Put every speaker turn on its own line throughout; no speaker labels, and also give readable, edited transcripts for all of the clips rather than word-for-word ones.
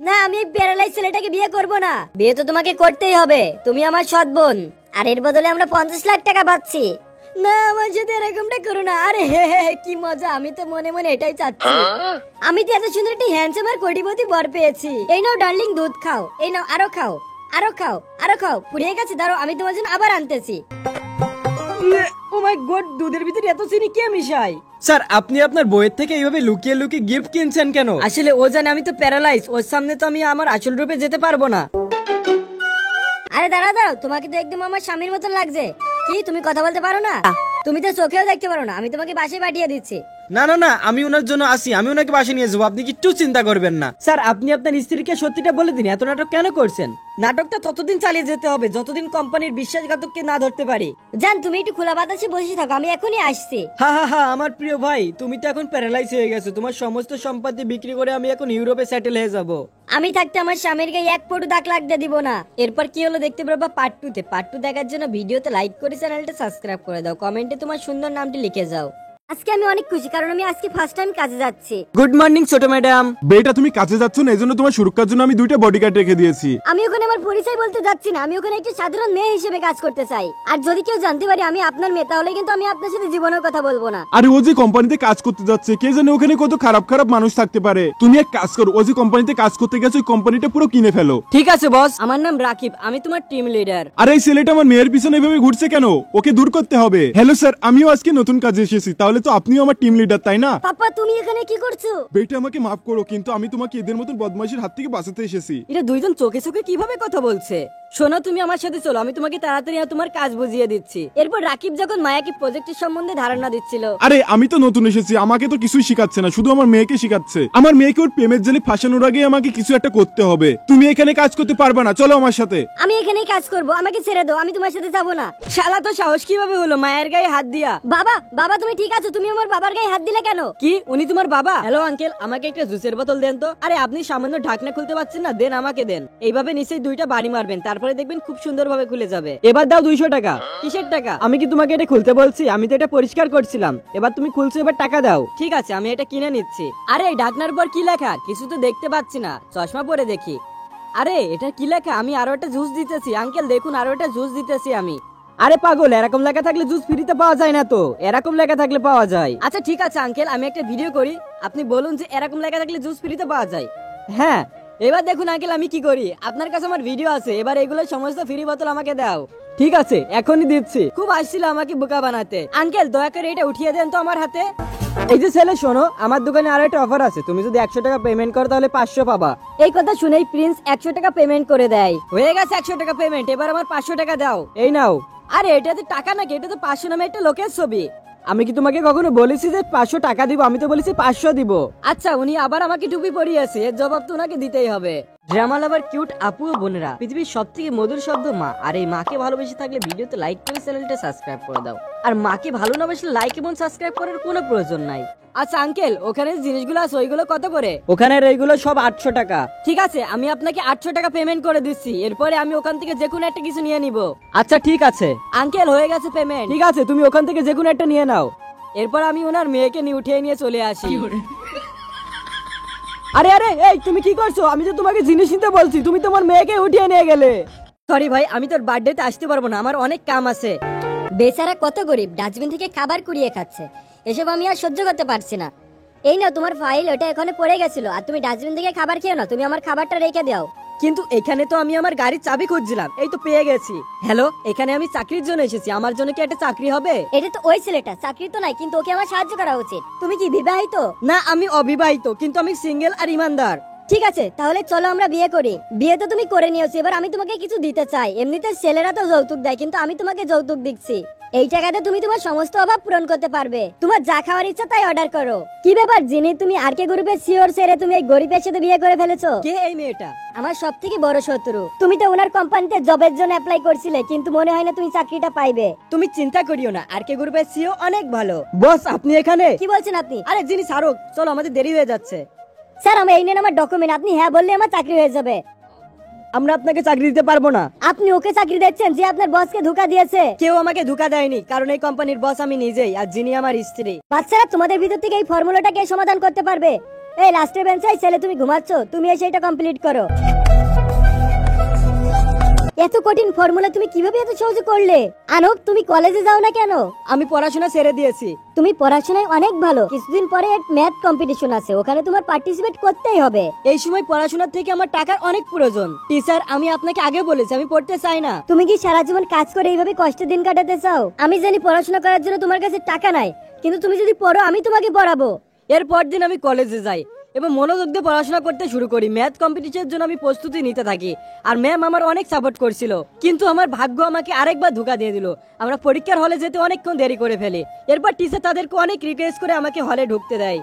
না, আমি এই প্যারালাইজ ছেলেটাকে বিয়ে করব না। বিয়ে তো তোমাকে করতেই হবে, তুমি আমার সৎ বোন, আর এর বদলে আমরা 50 লাখ টাকা পাচ্ছি। না, আমার সাথে এরকমটা করো না। আরে হে হে হে, কি মজা, আমি তো মনে মনে এটাই চাচ্ছি। আমি তো এত সুন্দর একটা হ্যান্ডসাম আর কোটিপতি বর পেয়েছি। এই নাও ডার্লিং, দুধ খাও, এই নাও, আরো খাও, আরো খাও, আরো খাও। পুড়িয়ে গেছে, দাঁড়াও আমি তোমার জন্য আবার আনতেছি।
ও মাই গড, দুধের ভিতরে এত চিনি কে মিশায়? স্যার, আপনি আপনার বইয়ের থেকে এইভাবে লুকিয়ে লুকিয়ে গিফট কিনছেন কেন? আসলে ও জানে আমি তো প্যারালাইজ, ওর সামনে তো আমি আমার আসল রূপে যেতে পারবো না।
আরে দাঁড়াও দাঁড়াও, তোমাকে তো একদম আমার স্বামীর মতন লাগছে। কি তুমি কথা বলতে পারো না? তুমি তো চোখেও দেখতে পারো না, আমি তোমাকে বাসায় পাঠিয়ে দিচ্ছি।
না না না, আমি ওনার জন্য আসি, আমি ওনাকে বাসে নিয়ে যাবো, আপনি কিচ্ছু চিন্তা করবেন না। স্যার, আপনি আপনার স্ত্রীকে সত্যিটা বলে দিন, এত নাটক কেন করছেন? নাটকটা ততদিন চালিয়ে যেতে হবে যতদিন কোম্পানির বিশ্বাসঘাতককে না ধরতে পারি।
জান, তুমি একটু খোলা বাতাসে বসে থাকো, আমি এখনই আসছি।
হা হা হা, আমার প্রিয় ভাই, তুমি তো এখন প্যারালাইজ হয়ে গেছো। তোমার সমস্ত সম্পত্তি বিক্রি করে আমি এখন ইউরোপে সেটেল হয়ে যাব।
আমি থাকতে আমার স্বামীর গায়ে এক ফোঁটা দাগ লাগতে দিব না। এরপর কি হলো দেখতে পারবা পার্ট 2 তে। পার্ট 2 দেখার জন্য ভিডিওতে লাইক করে চ্যানেলটা সাবস্ক্রাইব করে দাও, কমেন্টে তোমার সুন্দর নামটি লিখে যাও। আজকে আমি অনেক খুশি, কারণ আমি আজকে ফার্স্ট টাইম কাজে যাচ্ছি।
গুড মর্নিং ছোট ম্যাডাম।
বেটা, তুমি কাজে যাচ্ছ না, এজন্য তোমার সুরক্ষার জন্য আমি 2টা বডিগার্ড রেখে দিয়েছি।
আমি ওখানে আমার পরিচয় বলতে যাচ্ছি না, আমি ওখানে একটা সাধারণ মেয়ে হিসেবে কাজ করতে চাই। আর যদি কেউ জানতে পারে আমি আপনার মেয়ে, তাহলে কিন্তু আমি আপনার সাথে জীবনের কথা বলবো না।
আরে ও যে কোম্পানিতে কাজ করতে যাচ্ছে, কে জানে ওখানে কত খারাপ খারাপ মানুষ থাকতে পারে। তুমি এক কাজ করো, ও যে কোম্পানিতে কাজ করতে গেছে ওই কোম্পানিটা পুরো কিনে ফেলো।
ঠিক আছে বস, আমার নাম রাকিব, আমি তোমার টিম লিডার।
আরে এই ছেলেটা আমার মেয়ের পিছনে এভাবে ঘুরছে কেন? ওকে দূর করতে হবে। হ্যালো স্যার, আমিও আজকে নতুন কাজে এসেছি, তাহলে তো আপনিও আমার টিম লিডার, তাই না?
পাপা, তুমি এখানে কি করছো?
বেটা, আমাকে মাফ করো, কিন্তু আমি তোমাকে এদের মতন বদমাইশের হাত থেকে বাঁচাতে এসেছি।
এটা দুইজন চোখে চোখে কিভাবে কথা বলছে? শোনো, তুমি আমার সাথে চলো, আমি তোমাকে তাড়াতাড়ি তোমার কাজ বুঝিয়ে দিচ্ছি।
এরপর রাকিব যখন মায়াকে প্রজেক্টের সম্বন্ধে ধারণা দিচ্ছিল।
আরে আমি তো নতুন এসেছি, আমাকে তো কিছুই শিখাচ্ছে না, শুধু আমার মেয়েকে শিখাচ্ছে। আমার মেয়েকে ওর প্রেমের জালে ফাঁসানোর আগে আমাকে কিছু একটা করতে হবে। তুমি এখানে কাজ করতে পারবে না, চলো আমার সাথে।
আমি এখানেই কাজ করব, আমাকে ছেড়ে দাও, আমি তোমার সাথে যাব না।
শালা তো সাহস কিভাবে হলো মায়ের গায়ে হাত দিয়া?
বাবা, বাবা তুমি ঠিক আছো? তুমি আমার বাবার গায়ে হাত দিলে কেন?
কি উনি তোমার বাবা? হ্যালো আঙ্কেল, আমাকে একটা জুসের বোতল দেন তো। আরে আপনি সামান্য ঢাকনা খুলতে পারছেন না, দেন আমাকে দেন। এইভাবে নিচেই 2টা বাড়ি মারবেন, তারপরে দেখবেন খুব সুন্দর ভাবে খুলে যাবে। এবার দাও 200 টাকা। কিসের টাকা? আমি কি তোমাকে এটা খুলতে বলছি? আমি তো এটা পরিষ্কার করছিলাম। এবার তুমি খুলছো, এবার টাকা দাও। ঠিক আছে, আমি এটা কিনে নিচ্ছি। আরে এই ঢাকনার পর কি লেখা? কিছু তো দেখতে পাচ্ছি না, চশমা পরে দেখি। আরে এটা কি লেখা? আমি আরো একটা জুস দিতেছি আঙ্কেল, দেখুন আরো একটা জুস দিতেছি আমি। আরে পাগল, এরকম লেখা থাকলে জুস ফ্রিতে পাওয়া যায় না তো, এরকম লেখা থাকলে পাওয়া যায়। আচ্ছা ঠিক আছে আঙ্কেল, আমি একটা ভিডিও করি, আপনি বলুন যে এরকম লেখা থাকলে জুস ফ্রিতে পাওয়া যায়। হ্যাঁ, এবার দেখুন আঙ্কেল আমি কি করি। আপনার কাছে আমার ভিডিও আছে, এবার এগুলো সমস্ত ফ্রি বোতল আমাকে দাও। ঠিক আছে, এখনই দিচ্ছি। খুব আসছিল আমাকে বোকা বানাতে। আঙ্কেল দয়া করে এটা উঠিয়ে দেন তো আমার হাতে। এই যে ছেলে, শোনো, আমার দোকানে আরো একটা অফার আছে, তুমি যদি 100 টাকা পেমেন্ট করো তাহলে 500 পাবা।
এই কথা শুনেই প্রিন্স 100 টাকা পেমেন্ট করে দেয়।
হয়ে গেছে 100 টাকা পেমেন্ট, এবার আমার 500 টাকা দাও। এই নাও। আরে এটা তো টাকা নাকি, এটা তো 500 নামে একটা লোকের ছবি। আমি কি তোমাকে কখনো বলেছি যে 500 টাকা দিব? আমি তো বলেছি 500 দিব। আচ্ছা, উনি আবার আমাকে টুপি পরিয়েছে, এর জবাব তো উনাকে দিতেই হবে। ড্রামা লাভার কিউট আপু ও বোনেরা, পৃথিবীর সবথেকে মধুর শব্দ মা। আর এই মাকে ভালোবেসে থাকলে ভিডিওতে লাইক করে চ্যানেলটা সাবস্ক্রাইব করে দাও। আর মাকে ভালো না বাসলে লাইক এবং সাবস্ক্রাইব করার কোনো প্রয়োজন নাই। আচ্ছা আঙ্কেল, ওখানে যে জিনিসগুলো আছে ওইগুলো কত করে? ওখানে এইগুলো সব 800 টাকা। ঠিক আছে, আমি আপনাকে 800 টাকা পেমেন্ট করে দিচ্ছি, এরপরে আমি ওখান থেকে যে কোনো একটা কিছু নিয়ে নিব। আচ্ছা ঠিক আছে আঙ্কেল, হয়ে গেছে পেমেন্ট। ঠিক আছে, তুমি ওখান থেকে যে কোনো একটা নিয়ে নাও। এরপর আমি ওনার মেয়েকে নিয়ে উঠিয়ে নিয়ে চলে আসি। আরে আরে, এই তুমি কি করছো? আমি তো তোমাকে জিনিস নিতে বলছি, তুমি তোমার মেয়েকে উঠিয়ে নিয়ে গেলে। সরি ভাই, আমি তোর বার্থডেতে আসতে পারবো না, আমার অনেক কাম আছে।
বেচারা কত গরিব, ডাস্টবিন থেকে খাবার কুড়িয়ে খাচ্ছে। এসব আমি আর সহ্য করতে পারছি না। এই নাও তোমার ফাইল, ওটা এখানে পড়ে গেছিল, আর তুমি ডাস্টবিন থেকে খাবার খেও না, তুমি আমার খাবারটা রেখে দাও।
কিন্তু এখানে তো আমি আমার গাড়ির চাবি খুঁজছিলাম, এই তো পেয়ে গেছি। হ্যালো, এখানে আমি চাকরির জন্য এসেছি, আমার জন্য কি একটা চাকরি হবে?
এটা তো ওই ছেলেটা, চাকরি তো নাই, কিন্তু ওকে আমার সাহায্য করা উচিত। তুমি কি বিবাহিত?
না, আমি অবিবাহিত, কিন্তু আমি সিঙ্গেল আর ইমানদার।
ঠিক আছে, তাহলে চলো আমরা বিয়ে করি। বিয়ে তো তুমি করে নিয়েছো, এবার আমি তোমাকে কিছু দিতে চাই। এমনিতে ছেলেরা তো যৌতুক দেয়, কিন্তু আমি তোমাকে যৌতুক দিচ্ছি। এই টাকাতে তুমি তোমার সমস্ত অভাব পূরণ করতে পারবে। তোমার যা খাওয়ার ইচ্ছা তাই অর্ডার করো। কি ব্যাপার জিনি, তুমি আর কে গ্রুপের সিওর ছেড়ে তুমি এই গরিবের সাথে বিয়ে করে ফেলেছো?
কে এই মেয়েটা?
আমার সবথেকে বড় শত্রু। তুমি তো ওনার কোম্পানিতে জবের জন্য অ্যাপ্লাই করছিলে, কিন্তু মনে হয় না তুমি চাকরিটা পাইবে।
তুমি চিন্তা করিও না, আর কে গ্রুপের সিও অনেক ভালো। বস আপনি এখানে?
কি বলছেন আপনি?
আরে জিনি সারুক, চলো আমাদের দেরি হয়ে যাচ্ছে।
স্যার, আমি এই নেন আমার ডকুমেন্ট, আপনি হ্যাঁ বললে আমার চাকরি হয়ে যাবে।
আমরা আপনাকে চাকরি দিতে পারবো না।
আপনি ওকে চাকরি দিচ্ছেন যে আপনার বসকে ধোঁকা দিয়েছে।
কেউ আমাকে ধোঁকা দেয়নি, কারণ এই কোম্পানির বস আমি নিজেই, আর যিনি আমার স্ত্রী।
বাচ্চারা, তোমাদের ভিতর থেকে এই ফর্মুলাটা কে সমাধান করতে পারবে? এই লাস্টের বেঞ্চে ছেলে তুমি ঘুমাচ্ছ, তুমি এসে এটা কমপ্লিট করো। এত কঠিন ফর্মুলা তুমি কিভাবে এত সহজে করলে? আনব, তুমি কলেজে যাও না কেন?
আমি পড়াশোনা ছেড়ে দিয়েছি।
তুমি পড়াশোনায় অনেক ভালো, কিছুদিন পরে ম্যাথ কম্পিটিশন আছে, ওখানে তোমার পার্টিসিপেট করতেই হবে।
এই সময় পড়াশোনার থেকে আমার টাকার অনেক প্রয়োজন। টিচার, আমি আপনাকে আগে বলেছি আমি পড়তে চাই না।
তুমি কি সারা জীবন কাজ করে এইভাবে কষ্টের দিন কাটাতে চাও? আমি জানি পড়াশোনা করার জন্য তোমার কাছে টাকা নাই, কিন্তু তুমি যদি পড়ো আমি তোমাকে পড়াবো।
এরপর দিন আমি কলেজে যাই এবং মনোযোগ দিয়ে পড়াশোনা করতে শুরু করি। ম্যাথ কম্পিটিশনের জন্য আমি প্রস্তুতি নিতে থাকি, আর ম্যাম আমার অনেক সাপোর্ট করছিল। কিন্তু আমার ভাগ্য আমাকে আরেকবার ধোঁকা দিয়ে দিল। আমরা পরীক্ষার হলে যেতে অনেকক্ষণ দেরি করে ফেলি। এরপর টিচার তাদেরকে অনেক রিকোয়েস্ট করে আমাকে হলে ঢুকতে দেয়।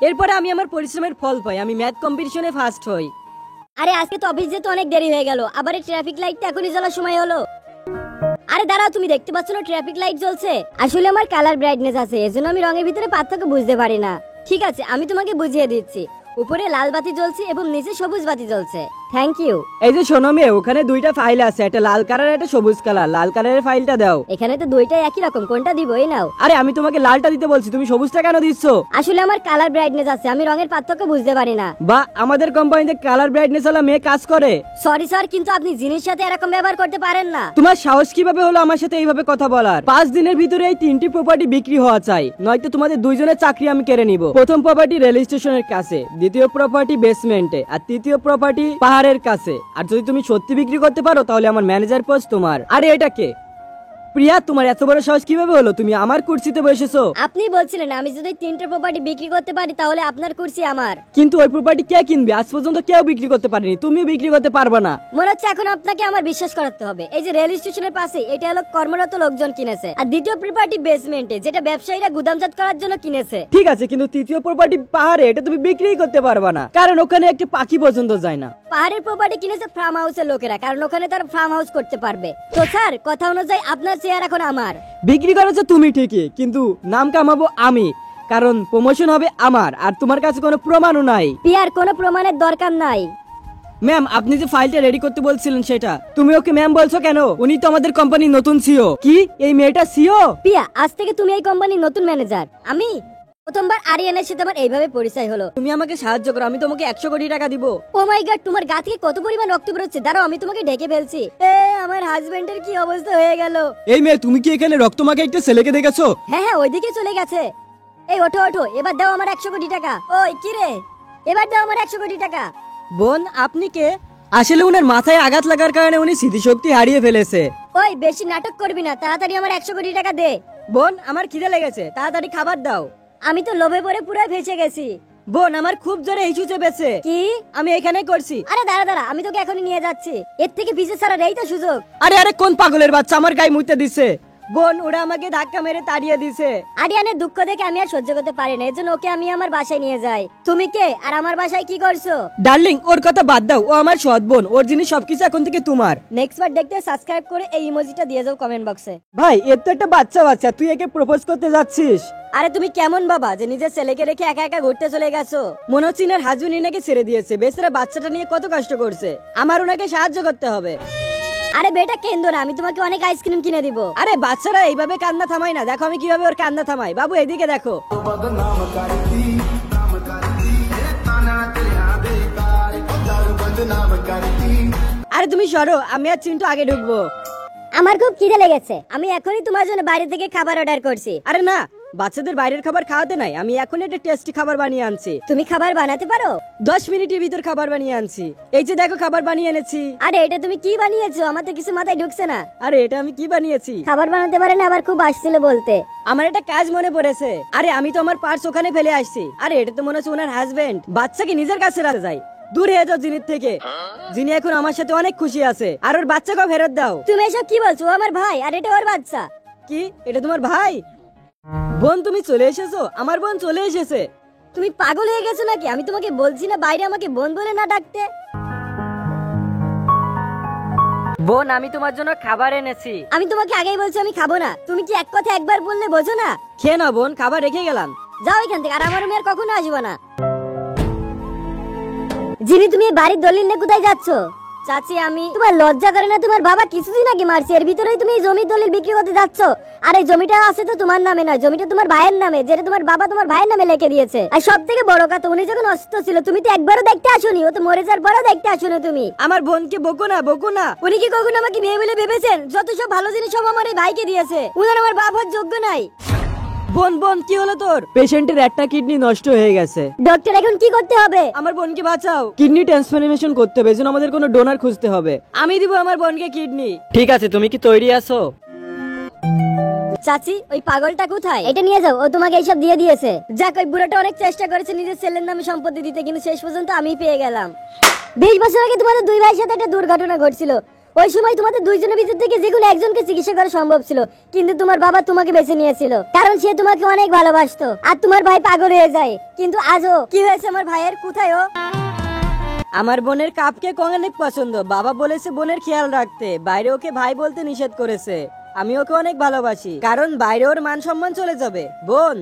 এরপরে আমি আমার পরিশ্রমের ফল পাই, আমি ম্যাথ কম্পিটিশনে ফার্স্ট হই।
আরে আজকে তো অফিস যেতে অনেক দেরি হয়ে গেল, আবার এই ট্রাফিক লাইটটা এখনই জ্বলার সময় হলো। আরে দাঁড়াও, তুমি দেখতে পাচ্ছ না ট্রাফিক লাইট জ্বলছে? আসলে আমার কালার ব্রাইটনেস আছে, এজন্য আমি রঙের ভিতরে পার্থক্য বুঝতে পারি না। ঠিক আছে, আমি তোমাকে বুঝিয়ে দিচ্ছি। উপরে লাল বাতি জ্বলছে এবং নিচে সবুজ বাতি জ্বলছে। Thank you.
এই যে শোনো মেয়ে, ওখানে দুইটা ফাইল আছে, একটা লাল কালার একটা সবুজ কালার। লাল কালারের ফাইলটা দাও।
এখানে তো দুইটাই একই রকম, কোনটা দিব? এই নাও।
আরে আমি তোমাকে লালটা দিতে বলছি, তুমি সবুজটা কেন দিচ্ছ?
আসলে আমার কালার ব্রাইটনেস আছে, আমি রঙের পার্থক্য বুঝতে পারি না।
বা আমাদের কোম্পানিতে কালার ব্রাইটনেস ওয়ালা মেয়ে কাজ করে।
সরি স্যার, কিন্তু আপনি জিনিস সাথে এরকম ব্যবহার করতে পারেন না।
তোমার সাহস কিভাবে হলো আমার সাথে এইভাবে কথা বলার? 5 দিনের ভিতরে এই 3টি প্রপার্টি বিক্রি হওয়া চাই, নয়তো তোমাদের দুইজনের চাকরি আমি কেড়ে নিব। প্রথম প্রপার্টি রেল স্টেশনের কাছে, দ্বিতীয় প্রপার্টি বেসমেন্টে, আর তৃতীয় প্রপার্টি পাহাড়ের কাছে। আর যদি তুমি সত্যি বিক্রি করতে পারো তাহলে আমার ম্যানেজার পোস্ট তোমার। আরে এটা কে? প্রিয়া, তোমার এত বড় সাহস কিভাবে হলো? তুমি আমার কুর্সিতে বসেছো।
আপনি বলছিলেন আমি যদি 3টে প্রপার্টি বিক্রি করতে পারি তাহলে আপনার কুর্সি আমার।
কিন্তু ওই প্রপার্টি কে কিনবে? আজ পর্যন্ত কেউ বিক্রি করতে পারেনি, তুমিও বিক্রি করতে পারবে না।
মনে হচ্ছে এখন আপনাকে আমার বিশ্বাস করাতে হবে। এই যে রেল স্টেশনের পাশে, এটা হলো কর্মরত লোকজন কিনেছে। আর দ্বিতীয় প্রপার্টি বেসমেন্টে, যেটা ব্যবসায়ীরা গুদামজাত করার জন্য কিনেছে।
ঠিক আছে, কিন্তু তৃতীয় প্রপার্টি পাহাড়ে, এটা তুমি বিক্রিই করতে পারবে না, কারণ ওখানে একটা পাখি পর্যন্ত যায় না।
পাহাড়ের প্রপার্টি কিনেছে ফার্ম হাউসের লোকেরা, কারণ ওখানে তারা ফার্ম হাউস করতে পারবে। তো স্যার, কথা অনুযায়ী আপনার চেয়ার এখন আমার।
বিক্রি করেছো তুমি ঠিকই, কিন্তু নাম কামাবো আমি, কারণ প্রমোশন হবে আমার, আর তোমার কাছে কোনো প্রমাণও নাই।
পিয়ার, কোনো প্রমাণের দরকার নাই।
ম্যাম, আপনি যে ফাইলটা রেডি করতে বলছিলেন সেটা, তুমি ওকে ম্যাম বলছো কেন? উনি তো আমাদের কোম্পানির নতুন সিও। কি এই মেয়েটা সিও?
পিয়া, আজ থেকে তুমি এই কোম্পানির নতুন ম্যানেজার। আমি প্রথমবার আরিয়ানের সাথে আমার এইভাবে পরিচয় হলো।
তুমি আমাকে সাহায্য করো, আমি তোমাকে 100 কোটি টাকা দিব।
ও মাই গড, তোমার গা থেকে কত পরিমাণ রক্ত বেরোচ্ছে। দাঁড়াও, আমি তোমাকে ঢেকে ফেলছি। আমার হাজবেন্ডের কি অবস্থা হয়ে গেল।
এই মেয়ে, তুমি কি এখানে রক্তমাখা একটা ছেলেকে দেখেছো?
হ্যাঁ হ্যাঁ, ওইদিকে চলে গেছে। এই ওঠো ওঠো, এবার দাও আমার 100 কোটি টাকা। ওই কি রে, এবার দাও আমার 100 কোটি টাকা।
বোন, আপনি কে? আসলে উনার মাথায় আঘাত লাগার কারণে উনি স্মৃতিশক্তি হারিয়ে ফেলেছে।
ওই বেশি নাটক করবি না, তাড়াতাড়ি আমার 100 কোটি টাকা দে।
বোন, আমার খিদে লেগেছে, তাড়াতাড়ি খাবার দাও।
আমি তো লোভে পড়ে পুরো ফেঁসে গেছি।
বোন, আমার খুব জোরে হিচু চেপেছে।
কি?
আমি এখানে করছি।
আরে দাঁড়া দাঁড়া, আমি তোকে এখনই নিয়ে যাচ্ছি। এর থেকে পিছে ছাড়ার এই তো সুযোগ।
আরে আরে, কোন পাগলের বাচ্চা আমার গায়ে মুতে দিছে? বোন, ওরা আমাকে ধাক্কা মেরে তাড়িয়ে দিছে।
আরিয়ানের দুঃখ দেখে আমি আর সহ্য করতে পারি না, এজন্য ওকে আমি আমার বাসায় নিয়ে যাই। তুমি কে আর আমার বাসায় কি করছো?
ডার্লিং, ওর কথা বাদ দাও, ও আমার সৎ বোন, ওর জিনিস সবকিছু এখন থেকে তোমার।
নেক্সট বার দেখতে সাবস্ক্রাইব করে এই ইমোজিটা দিয়ে যাও কমেন্ট বক্সে।
ভাই, এর তো একটা বাচ্চা, তুই একে প্রপোজ করতে যাচ্ছিস?
আরে তুমি কেমন বাবা যে নিজের ছেলেকে রেখে একা একা ঘুরতে চলে গেছো?
মনে হচ্ছে ইনার হাজবেন্ড ইনাকে ছেড়ে দিয়েছে। বেচারা বাচ্চাটা নিয়ে কত কষ্ট করছে, আমার ওনাকে সাহায্য করতে হবে।
আরে বেটা কেন্দ্র না, আমি তোমাকে অনেক আইসক্রিম কিনে দিব।
আরে বাচ্চারা এইভাবে কান্না থামায় না, দেখো আমি কিভাবে ওর কান্না থামাই। বাবু, এদিকে দেখো। আরে তুমি সরো, আমি আর চিন্টু আগে ঢুকবো।
আমার খুব খিদে লেগেছে, আমি এখনই তোমার জন্য বাইরে থেকে খাবার অর্ডার করছি।
আরে না, বাচ্চাদের বাইরের খাবার খাওয়াতে নাই, আমি এখন একটা টেস্টি খাবার বানিয়ে আনছি।
তুমি খাবার বানাতে পারো?
10 মিনিটের ভিতর খাবার বানিয়ে আনছি। এই যে দেখো, খাবার বানিয়ে এনেছি।
আরে এটা তুমি কি বানিয়েছো? আমার তো কিছু মাথায় ঢুকছে না।
আরে এটা আমি কি বানিয়েছি?
খাবার বানাতে পারে না, আবার খুব আসছিল বলতে।
আমার একটা কাজ মনে পড়েছে। আরে আমি তো আমার পার্স ওখানে ফেলে আসছি। আরে এটা তো মনে হচ্ছে ওনার হাজবেন্ড। বাচ্চাকে নিজের কাছে রাখতে যায়, দূর হয়ে যাও জিনিস থেকে। যিনি এখন আমার সাথে অনেক খুশি আছে, আর ওর বাচ্চাকে ফেরত দাও।
তুমি এসব কি বলছো? ও আমার ভাই, আর এটা ওর বাচ্চা।
কি এটা তোমার ভাই? বোন, তুমি চলে এসেছো? আমার বোন চলে এসেছে।
তুমি পাগল হয়ে গেছো নাকি? আমি তোমাকে বলছি না বাইরে আমাকে বোন বলে না ডাকতে।
বোন, আমি তোমার জন্য খাবার এনেছি।
আমি তোমাকে আগেই বলছি আমি খাবো না, তুমি কি এক কথা একবার বললে বোঝো না?
খেয়ে নাও বোন, খাবার রেখে গেলাম।
যাও এখান থেকে, আর আমার রুমে আর কখনো আসবো না। যিনি, তুমি এই বাড়ির দলিল নিয়ে কোথায় যাচ্ছ? চাচি আমি তোমার লজ্জা করে না? তোমার বাবা কিছুদিন আগে মারছে, এর ভিতরেই তুমি এই জমির দলিল বিক্রি করতে যাচ্ছ। আর এই জমিটা আছে তো তোমার নামে নয়, জমিটা তোমার ভাইয়ের নামে, যেটা তোমার বাবা তোমার ভাইয়ের নামে লিখে দিয়েছে। আর সব থেকে বড় কথা, উনি যখন অসুস্থ ছিল তুমি তো একবারও দেখতে আসোনি, ও তো মরে যাওয়ার পরও দেখতে আসোনি তুমি।
আমার বোনকে বকো না, বকো না।
উনি কি কখনো আমাকে মেয়ে বলে ভেবেছেন? যত সব ভালো জিনিস সব আমার এই ভাইকে দিয়েছে, উনার আমার বাপ হওয়ার যোগ্য নাই।
বোন বোন কি হলো তোর? পেশেন্টের একটা কিডনি নষ্ট হয়ে গেছে।
ডক্টর এখন কি করতে হবে?
আমার বোনকে বাঁচাও, কিডনি ট্রান্সপ্লান্টেশন করতে হবে, এজন্য আমাদের কোনো ডোনার খুঁজতে হবে। আমি দিব আমার বোনকে কিডনি। ঠিক আছে, তুমি কি তৈরি আছো?
চাচি ওই পাগলটা কোথায়? এটা নিয়ে যাও, ও তোমাকে এইসব দিয়ে দিয়েছে। যাক, ওই বুড়োটা অনেক চেষ্টা করেছে নিজের ছেলের নামে সম্পত্তি দিতে, কিন্তু শেষ পর্যন্ত আমি পেয়ে গেলাম। 20 বছর আগে তোমাদের দুই ভাইয়ের সাথে একটা দুর্ঘটনা ঘটছিল। ওই সময় তোমাদের দুইজনের ভিতর থেকে যে কোনো একজনকে চিকিৎসা করা সম্ভব ছিল, কিন্তু তোমার বাবা তোমাকে বেছে নিয়েছিল, কারণ সে তোমাকে অনেক ভালোবাসতো। আর তোমার ভাই পাগল হয়ে যায়। কিন্তু আজও কি হয়েছে আমার ভাইয়ের? কোথায় ও?
আমার বোনের কাপকে অনেক পছন্দ। বাবা বলেছে বোনের খেয়াল রাখতে, বাইরে ওকে ভাই বলতে নিষেধ করেছে। আমি ওকে অনেক ভালোবাসি, কারণ বাইরে ওর মান সম্মান চলে যাবে। বোন।